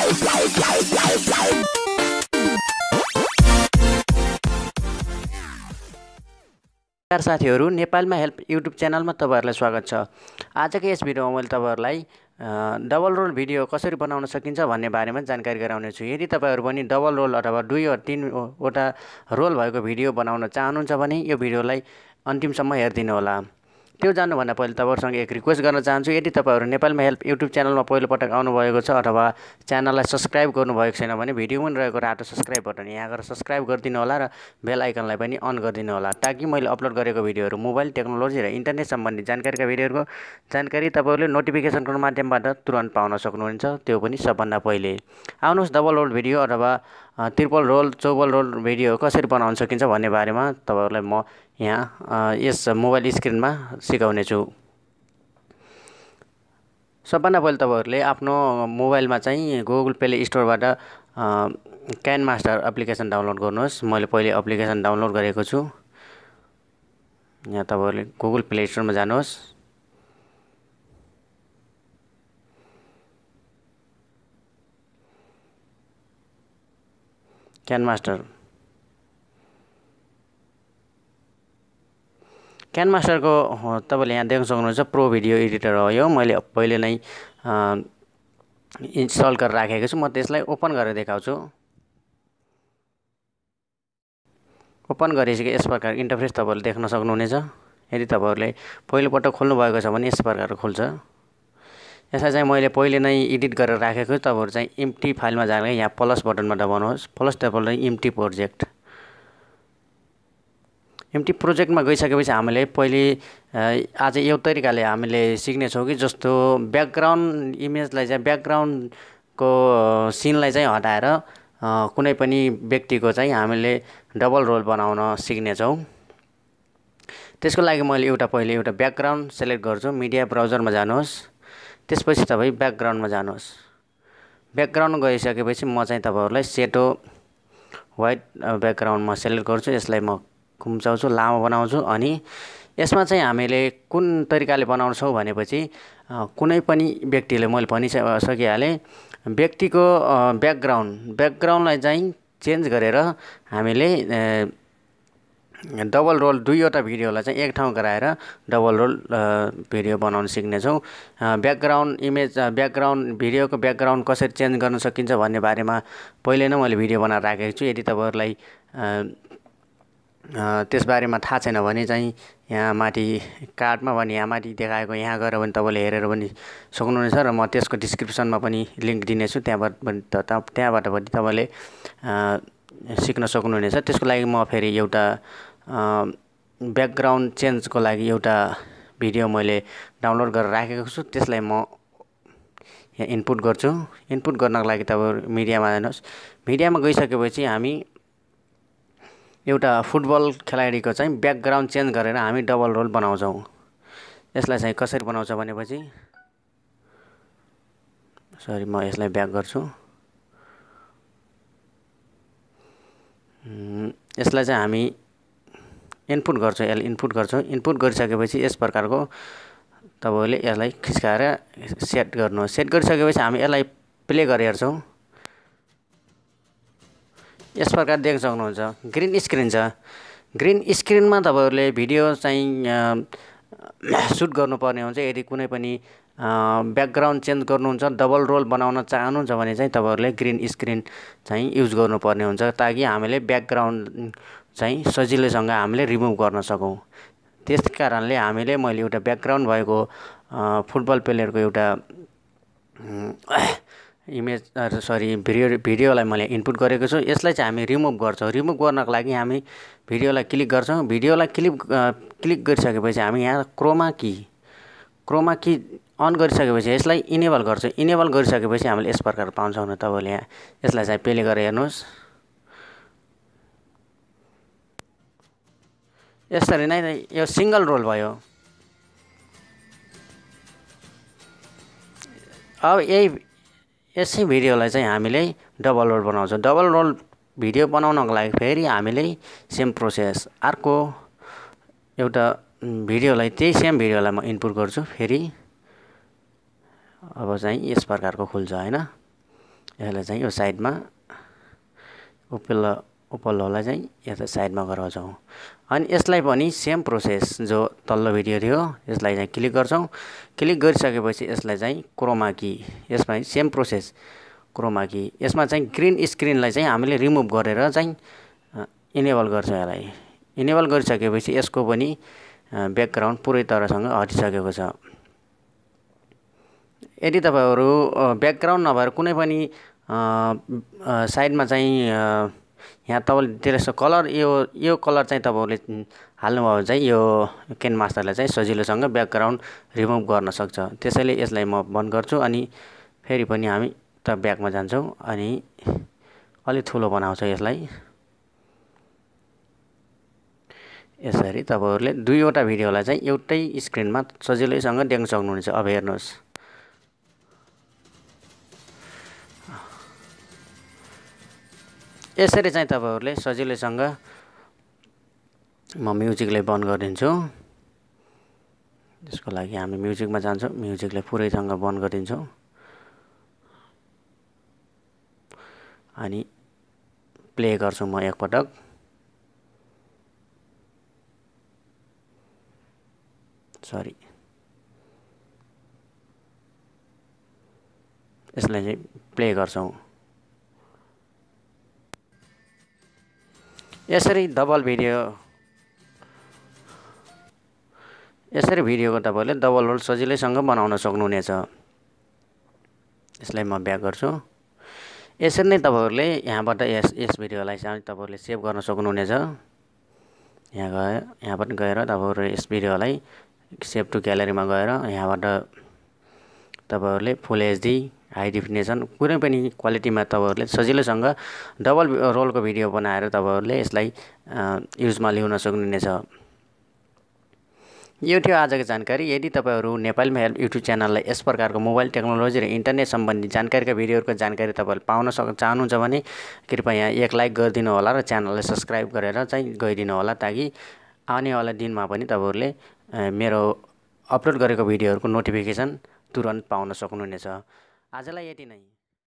नमस्कार साथीहरु, नेपालमा हेल्प युट्युब च्यानलमा तपाईहरुलाई स्वागत छ। आजको यस भिडियोमा मैले तपाईहरुलाई डबल रोल भिडियो कसरी बनाउन सकिन्छ भन्ने बारेमा जानकारी गराउने छु। यदि तपाईहरु पनि डबल रोल अथवा 2 वा 3 वटा रोल भएको भिडियो बनाउन चाहनुहुन्छ भने यो भिडियोलाई अन्तिमसम्म हेर्दिनु होला। त्यो जान्नुभन्दा पहिले तपाईहरुसँग एक रिक्वेस्ट गर्न चाहन्छु, यदि तपाईहरु नेपालमा हेल्प युट्युब च्यानलमा पहिलो पटक आउनु भएको छ अथवा च्यानललाई सब्स्क्राइब गर्नु भएको छैन भने भिडियोमा रहेको रातो सब्स्क्राइब बटन यहाँ गएर सब्स्क्राइब गरिदिनु होला र बेल आइकनलाई पनि अन गरिदिनु होला, ताकि मैले अपलोड गरेको भिडियोहरु मोबाइल टेक्नोलोजी र इन्टरनेट सम्बन्धी जानकारीका भिडियोहरुको जानकारी तपाईहरुले नोटिफिकेसनको माध्यमबाट तुरन्त पाउन सक्नुहुन्छ, त्यो पनि सबभन्दा पहिले। आउनुहोस् डबल रोल भिडियो अथवा ट्रिपल रोल, चौबल रोल भिडियो कसरी बनाउन सकिन्छ भन्ने बारेमा तपाईहरुलाई म यहाँ यस मोबाइल स्क्रिनमा सिकाउने छु। सबभन्दा पहिले तपाईहरुले आफ्नो मोबाइलमा चाहिँ गुगल प्ले स्टोरबाट क्यान मास्टर एप्लिकेसन डाउनलोड गर्नुहोस्। मैले पहिले एप्लिकेसन डाउनलोड गरेको छु। यहाँ तपाईहरुले गुगल प्ले स्टोरमा जानुहोस्। क्यान मास्टरको तपाईले यहाँ देख्न सक्नुहुन्छ प्रो भिडियो एडिटर हो यो। मैले पहिले नै इन्स्टल गरेर राखेको छु। म त्यसलाई ओपन गरेर देखाउँछु। ओपन गरेपछि यस प्रकार इन्टरफेस तपाईले देख्न सक्नुहुनेछ। यदि तपाईहरुले पहिलो पटक खोल्नु भएको छ भने यस प्रकार खुल्छ। यसलाई चाहिँ मैले पहिले नै एडिट गरेर राखेको छु। तपाईहरु चाहिँ एम्प्टी फाइलमा जाँदा यहाँ प्लस बटनमा दबाउनुहोस्। प्लस दबाउँदा एम्प्टी प्रोजेक्टमा गइसकेपछि हामीले पहिले आज यो तरिकाले हामीले सिक्ने छौं कि जस्तो ब्याकग्राउन्ड इमेजलाई चाहिँ ब्याकग्राउन्डको सिनलाई चाहिँ हटाएर कुनै पनि व्यक्तिको चाहिँ हामीले डबल रोल बनाउन सिक्ने छौं। त्यसको लागि मैले पहिले एउटा ब्याकग्राउन्ड सिलेक्ट गर्छु। मिडिया ब्राउजरमा जानुहोस्। त्यसपछि तपाई ब्याकग्राउन्डमा जानुहोस्। ब्याकग्राउन्ड गइसकेपछि म चाहिँ तपाईहरुलाई सेटो व्हाइट ब्याकग्राउन्डमा सिलेक्ट गर्छु। यसलाई म घुम्चाउँछु, लामो बनाउँछु अनि यसमा चाहिँ हामीले कुन तरिकाले बनाउँछौं भनेपछि कुनै पनि व्यक्तिले मैले भनिसकिहाले व्यक्तिको ब्याकग्राउन्डलाई चाहिँ चेन्ज गरेर हामीले डबल रोल 2 वटा भिडियोलाई चाहिँ एक ठाउँ गराएर डबल रोल भिडियो बनाउन सिक्ने छौं। ब्याकग्राउन्ड भिडियोको ब्याकग्राउन्ड कसरी चेन्ज गर्न सकिन्छ भन्ने बारेमा पहिले नै मैले भिडियो बनाएर राखेको छु। यदि तपाईहरुलाई त्यस बारेमा थाहा छैन भने चाहिँ यहाँ माथि कार्डमा पनि यहाँ माथि देखाएको यहाँ गएर पनि तपाईले हेरेर पनि सक्नुहुनेछ र म त्यसको डिस्क्रिप्सनमा पनि लिंक दिनेछु। त्यहाँबाट पनि तपाईले सिक्न सक्नुहुनेछ। त्यसको लागि म फेरि एउटा ब्याकग्राउन्ड चेन्जको लागि एउटा भिडियो मैले डाउनलोड गरेर राखेको छु। त्यसलाई म यहाँ इनपुट गर्छु। इनपुट गर्नको लागि तपाईहरु मिडियामा जानुहोस्। मिडियामा गइसकेपछि हामी एउटा फुटबल खेलाडीको चाहिँ ब्याकग्राउन्ड चेन्ज गरेर हामी डबल रोल बनाउँछौं। यसलाई चाहिँ कसरी बनाउँछ भनेपछि म यसलाई ब्याक गर्छु। यसलाई चाहिँ हामी इनपुट गर्छौं। इनपुट गरिसकेपछि यस प्रकारको तपाईले यसलाई खिच्काएर सेट गर्नुहोस्। सेट गरिसकेपछि हामी यसलाई प्ले गरेर हेर्छौं। यस प्रकार देख्न सक्नुहुन्छ ग्रीन स्क्रिन छ। ग्रीन स्क्रिनमा तपाईहरुले भिडियो चाहिँ सुट गर्नुपर्ने हुन्छ। यदि कुनै पनि ब्याकग्राउन्ड चेन्ज गर्नुहुन्छ, डबल रोल बनाउन चाहनुहुन्छ भने चाहिँ तपाईहरुले ग्रीन स्क्रिन चाहिँ युज गर्नुपर्ने हुन्छ, ताकि हामीले ब्याकग्राउन्ड चाहिँ सजिलैसँग हामीले रिमुभ गर्न सकौं। त्यसकारणले मैले एउटा ब्याकग्राउन्ड भएको फुटबल प्लेयरको एउटा भिडियोलाई मैले इनपुट गरेको छु। यसलाई चाहिँ हामी रिमुभ गर्छौं। रिमुभ गर्नको लागि हामी भिडियोलाई क्लिक गर्छौं। भिडियोलाई क्लिक गरिसकेपछि हामी यहाँ क्रोमा की अन गरिसकेपछि यसलाई इनेबल गर्छौं। इनेबल गरिसकेपछि हामीले यस प्रकार पाउँछौं। तपाईले यहाँ यसलाई चाहिँ प्ले गरेर हेर्नुहोस्। यसरी नै यो सिंगल रोल भयो। अब यसै भिडियोलाई चाहिँ हामीले डबल रोल बनाउँछौं। डबल रोल भिडियो बनाउनको लागि फेरि हामीले सेम प्रोसेस अर्को एउटा भिडियोलाई त्यही सेम भिडियोलाई म इनपुट गर्छु। फेरि अब चाहिँ यस प्रकारको खुल्छ हैन। यसलाई चाहिँ यो साइडमा उपल्लोलाई चाहिँ यता साइडमा गराउँछौँ। अनि यसलाई पनि सेम प्रोसेस जो तल्लो भिडियो थियो यसलाई चाहिँ क्लिक गर्छौँ। क्लिक गरिसकेपछि यसलाई चाहिँ क्रोमा की, यसमा सेम प्रोसेस क्रोमा की, यसमा चाहिँ ग्रीन स्क्रिनलाई चाहिँ हामीले रिमुभ गरेर चाहिँ इनेबल गर्छौँ। यसलाई इनेबल गरिसकेपछि यसको पनि ब्याकग्राउन्ड पुरै तरहसँग हटिसकेको छ। यदि तपाईहरु ब्याकग्राउन्ड नभएर कुनै पनि साइडमा चाहिँ यहाँ तपाईले त्यसको कलर यो कलर चाहिँ तपाईहरुले हाल्नुभयो भने चाहिँ यो केन मास्टरले चाहिँ सजिलोसँग ब्याकग्राउन्ड रिमुभ गर्न सक्छ। त्यसैले यसलाई म बन्द गर्छु अनि फेरि पनि हामी त ब्याकमा जान्छौँ अनि अलि ठुलो बनाउँछ यसलाई। यसरी तपाईहरुले दुईवटा भिडियोलाई चाहिँ एउटै स्क्रिनमा सजिलैसँग देख्न सक्नुहुन्छ। अब हेर्नुहोस्, यसरी चाहिँ तपाईहरुले सजिलैसँग, म म्युजिकलाई बन्द गरिदिन्छु। त्यसको लागि हामी म्युजिकमा जान्छौँ, म्युजिकलाई पुरैसँग बन्द गरिदिन्छौँ अनि प्ले गर्छु म एकपटक। सरी, यसलाई चाहिँ प्ले गर्छौँ। यसरी भिडियोको तपाईले डबल रोल सजिलैसँग बनाउन सक्नुहुनेछ। यसलाई म ब्याक गर्छु। यसरी नै तपाईहरुले यहाँबाट यस भिडियोलाई चाहिँ तपाईहरुले सेभ गर्न सक्नुहुनेछ। यहाँबाट गएर तपाईहरु यस भिडियोलाई सेभ टु ग्यालरीमा गएर यहाँबाट तपाईहरुले फुल एचडी हाई डेफिनेसन कुनै पनि क्वालिटीमा तपाईहरुले सजिलैसँग डबल रोलको भिडियो बनाएर तपाईहरुले यसलाई युजमा ल्याउन सक्नुहुनेछ। यो थियो आजको जानकारी। यदि तपाईहरु नेपालीमा हेल्प युट्युब च्यानललाई यस प्रकारको मोबाइल टेक्नोलोजी र इन्टरनेट सम्बन्धी जानकारीका भिडियोहरुको जानकारी तपाईहरुले पाउन चाहनुहुन्छ भने कृपया एक लाइक गरिदिनु होला र च्यानललाई सब्स्क्राइब गरेर चाहिँ गइदिनु होला, ताकि आउनेवाला दिनमा पनि तपाईहरुले मेरो अपलोड गरेको भिडियोहरुको नोटिफिकेसन तुरन्त पाउन सक्नुहुनेछ। आजलाई यति नै।